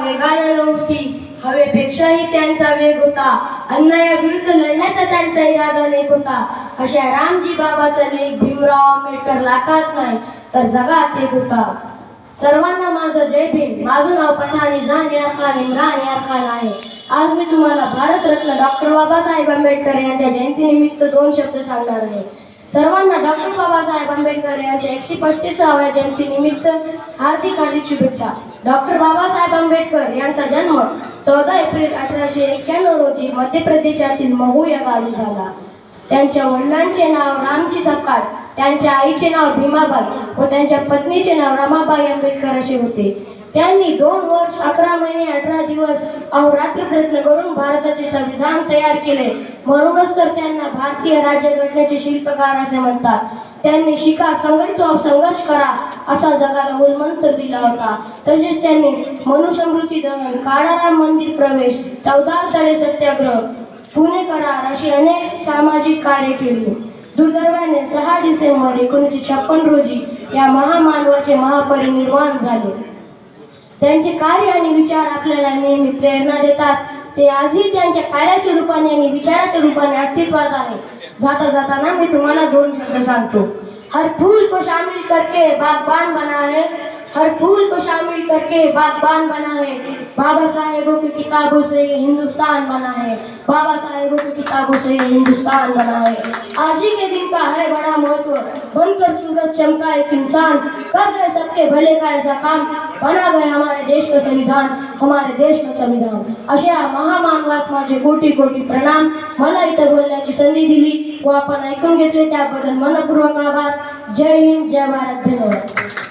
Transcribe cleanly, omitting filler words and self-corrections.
वेगानं नव्हती, हवेपेक्षाही त्यांचा वेग होता. अन्यायाविरुद्ध लढण्याचा त्यांचा इरादा नेक होता. अशा रामजी बाबाचा लेख भीमराव आंबेडकर लाखात नाही तर जगात एक होता. सर्वांना माझं जय भीम. माझं नाव पठाण इम्रान यार खान आहे. आज मी तुम्हाला भारतरत्न डॉक्टर बाबासाहेब आंबेडकर यांच्या जयंतीनिमित्त 2 शब्द सांगणार आहे. सर्वांना डॉक्टर बाबासाहेब आंबेडकर यांच्या 135व्या जयंतीनिमित्त हार्दिक शुभेच्छा. डॉक्टर बाबासाहेब आंबेडकर यांचा जन्म 14 एप्रिल 1891 रोजी मध्य प्रदेशातील महू या गावी झाला. त्यांच्या वडिलांचे नाव रामजी सपकाळ, त्यांच्या आईचे नाव भीमाबाई व त्यांच्या पत्नीचे नाव रमाबाई आंबेडकर असे होते. त्यांनी 2 वर्ष 11 महिने 18 दिवस अहोरात्र प्रयत्न करून भारताचे संविधान तयार केले. म्हणूनच तर त्यांना भारतीय राज्यघटनेचे शिल्पकार असे म्हणतात. त्यांनी शिका, संघटित व्हा, संघर्ष करा असा जगाला मूलमंत्र दिला होता. तसेच त्यांनी मनुस्मृती दहन, काळाराम मंदिर प्रवेश, 14 तळे सत्याग्रह, पुणे करार अशी अनेक सामाजिक कार्य केली. दुर्दैवाने 6 डिसेंबर 1956 रोजी या महामानवाचे महापरिनिर्वाण झाले. त्यांचे कार्य आणि विचार आपल्याला नेहमी प्रेरणा देतात. ते आजही त्यांच्या कार्याच्या रूपाने आणि विचाराच्या रूपाने अस्तित्वात आहे. जाता जाताना मी तुम्हाला 2 शब्द सांगतो. हर फूल को शामिल करके बागबान बना है, हर फूल को शामिल करके बागबान बना है. बाबा साहेबों की किताबों से ये हिंदुस्तान बना है, बाबा साहेबों की किताबों से ये हिंदुस्तान बना है. आज ही के दिन का है बड़ा महत्व, बनकर सूरज चमका एक इंसान, कर गए सबके भले का ऐसा काम, बना गए हमारे देश का संविधान, हमारे देश का संविधान. अशा महामानवास माझे कोटी कोटी प्रणाम. मला इथं बोलण्याची संधी दिली व आपण ऐकून घेतले त्याबद्दल मनपूर्वक आभार. जय हिंद, जय भारत, धन्यवाद.